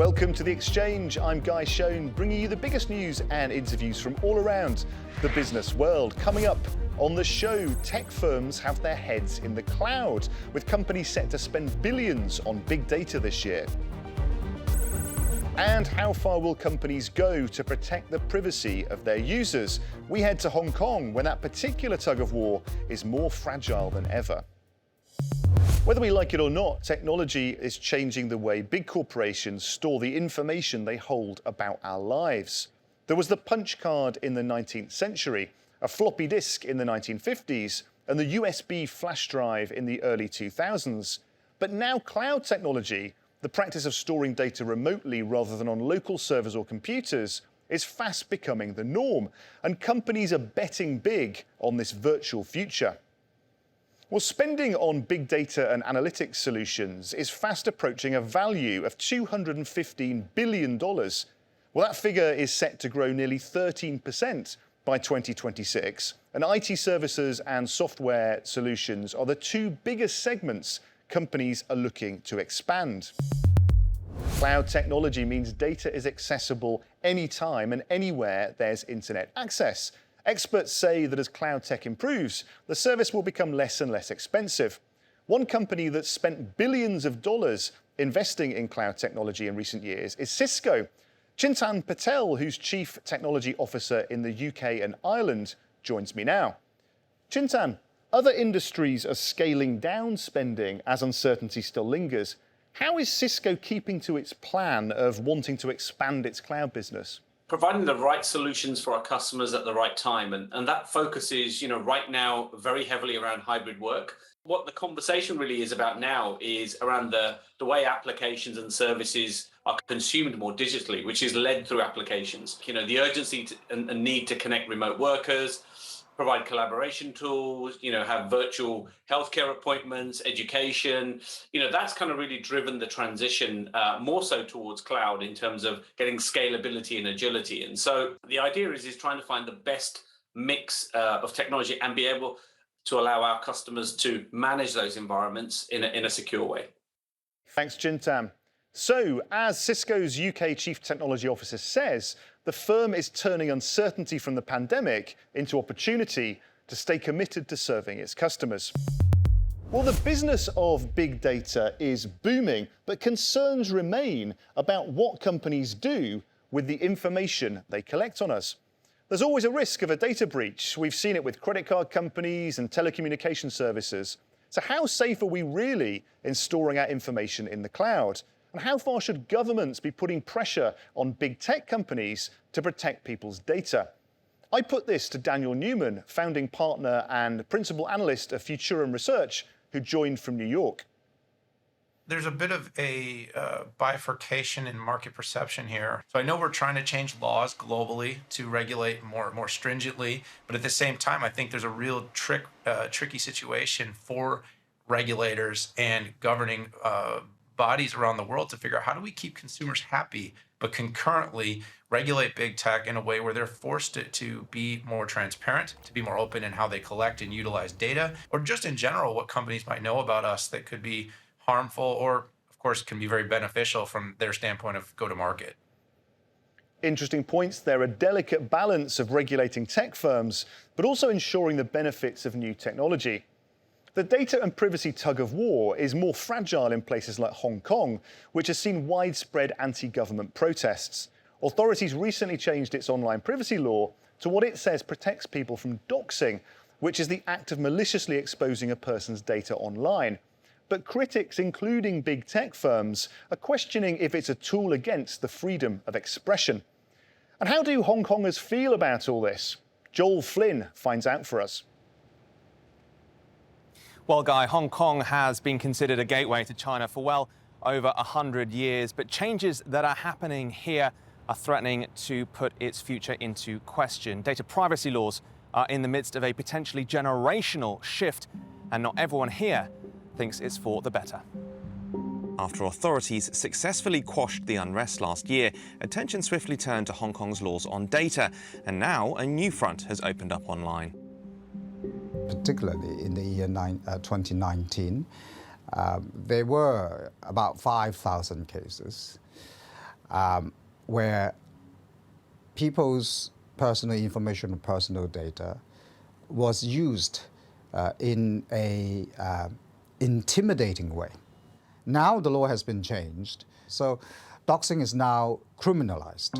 Welcome to The Exchange. I'm Guy Schoen, bringing you the biggest news and interviews from all around the business world. Coming up on the show, tech firms have their heads in the cloud, with companies set to spend billions on big data this year. And how far will companies go to protect the privacy of their users? We head to Hong Kong, where that particular tug of war is more fragile than ever. Whether we like it or not, technology is changing the way big corporations store the information they hold about our lives. There was the punch card in the 19th century, a floppy disk in the 1950s, and the USB flash drive in the early 2000s. But now cloud technology, the practice of storing data remotely rather than on local servers or computers, is fast becoming the norm, and companies are betting big on this virtual future. Well, spending on big data and analytics solutions is fast approaching a value of $215 billion. Well, that figure is set to grow nearly 13% by 2026, and IT services and software solutions are the two biggest segments companies are looking to expand. Cloud technology means data is accessible anytime and anywhere there's internet access. Experts say that as cloud tech improves, the service will become less and less expensive. One company that's spent billions of dollars investing in cloud technology in recent years is Cisco. Chintan Patel, who's Chief Technology Officer in the UK and Ireland, joins me now. Chintan, other industries are scaling down spending as uncertainty still lingers. How is Cisco keeping to its plan of wanting to expand its cloud business? Providing the right solutions for our customers at the right time. And that focuses, right now very heavily around hybrid work. What the conversation really is about now is around the way applications and services are consumed more digitally, which is led through applications. The urgency and need to connect remote workers, provide collaboration tools, have virtual healthcare appointments, education. That's kind of really driven the transition more so towards cloud in terms of getting scalability and agility. And so the idea is trying to find the best mix of technology and be able to allow our customers to manage those environments in a secure way. Thanks, Chintan. So, as Cisco's UK Chief Technology Officer says, the firm is turning uncertainty from the pandemic into opportunity to stay committed to serving its customers. Well, the business of big data is booming, but concerns remain about what companies do with the information they collect on us. There's always a risk of a data breach. We've seen it with credit card companies and telecommunication services. So how safe are we really in storing our information in the cloud? And how far should governments be putting pressure on big tech companies to protect people's data? I put this to Daniel Newman, founding partner and principal analyst of Futurum Research, who joined from New York. There's a bit of a bifurcation in market perception here. So I know we're trying to change laws globally to regulate more stringently, but at the same time, I think there's a real tricky situation for regulators and governing bodies around the world to figure out how do we keep consumers happy, but concurrently regulate big tech in a way where they're forced to be more transparent, to be more open in how they collect and utilize data, or just in general, what companies might know about us that could be harmful or, of course, can be very beneficial from their standpoint of go-to-market. Interesting points there. A delicate balance of regulating tech firms, but also ensuring the benefits of new technology. The data and privacy tug of war is more fragile in places like Hong Kong, which has seen widespread anti-government protests. Authorities recently changed its online privacy law to what it says protects people from doxing, which is the act of maliciously exposing a person's data online. But critics, including big tech firms, are questioning if it's a tool against the freedom of expression. And how do Hong Kongers feel about all this? Joel Flynn finds out for us. Well, Guy, Hong Kong has been considered a gateway to China for well over 100 years, but changes that are happening here are threatening to put its future into question. Data privacy laws are in the midst of a potentially generational shift, and not everyone here thinks it's for the better. After authorities successfully quashed the unrest last year, attention swiftly turned to Hong Kong's laws on data, and now a new front has opened up online. Particularly in the year 2019, there were about 5,000 cases. where people's personal information and personal data was used in a intimidating way. Now the law has been changed, so doxing is now criminalized.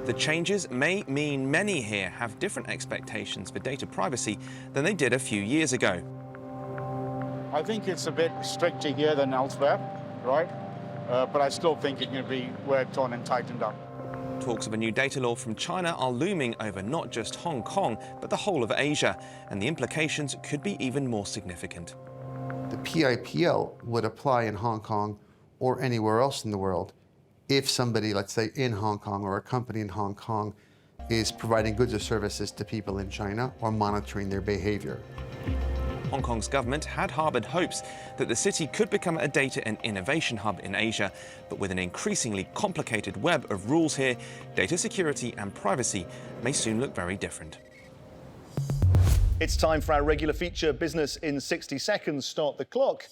The changes may mean many here have different expectations for data privacy than they did a few years ago. I think it's a bit stricter here than elsewhere, right? But I still think it can be worked on and tightened up. Talks of a new data law from China are looming over not just Hong Kong, but the whole of Asia, and the implications could be even more significant. The PIPL would apply in Hong Kong or anywhere else in the world if somebody, let's say in Hong Kong or a company in Hong Kong, is providing goods or services to people in China or monitoring their behavior. Hong Kong's government had harboured hopes that the city could become a data and innovation hub in Asia, but with an increasingly complicated web of rules here, data security and privacy may soon look very different. It's time for our regular feature, Business in 60 Seconds, Start the Clock.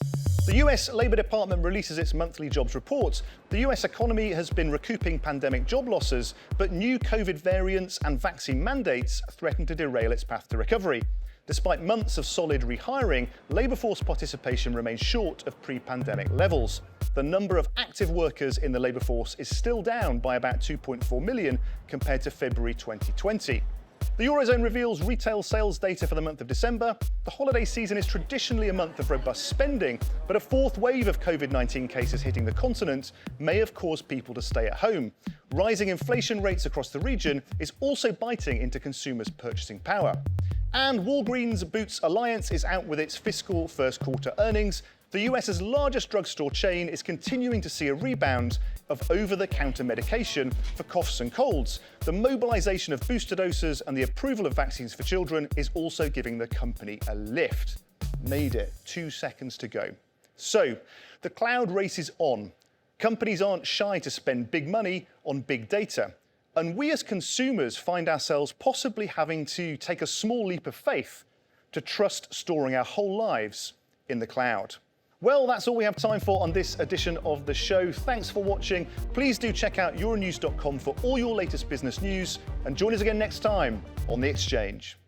The US Labour Department releases its monthly jobs report. The US economy has been recouping pandemic job losses, but new COVID variants and vaccine mandates threaten to derail its path to recovery. Despite months of solid rehiring, labour force participation remains short of pre-pandemic levels. The number of active workers in the labour force is still down by about 2.4 million compared to February 2020. The Eurozone reveals retail sales data for the month of December. The holiday season is traditionally a month of robust spending, but a fourth wave of COVID-19 cases hitting the continent may have caused people to stay at home. Rising inflation rates across the region is also biting into consumers' purchasing power. And Walgreens Boots Alliance is out with its fiscal first quarter earnings. The US's largest drugstore chain is continuing to see a rebound of over-the-counter medication for coughs and colds. The mobilization of booster doses and the approval of vaccines for children is also giving the company a lift. Made it. 2 seconds to go. So, the cloud race is on. Companies aren't shy to spend big money on big data. And we as consumers find ourselves possibly having to take a small leap of faith to trust storing our whole lives in the cloud. Well, that's all we have time for on this edition of the show. Thanks for watching. Please do check out euronews.com for all your latest business news and join us again next time on The Exchange.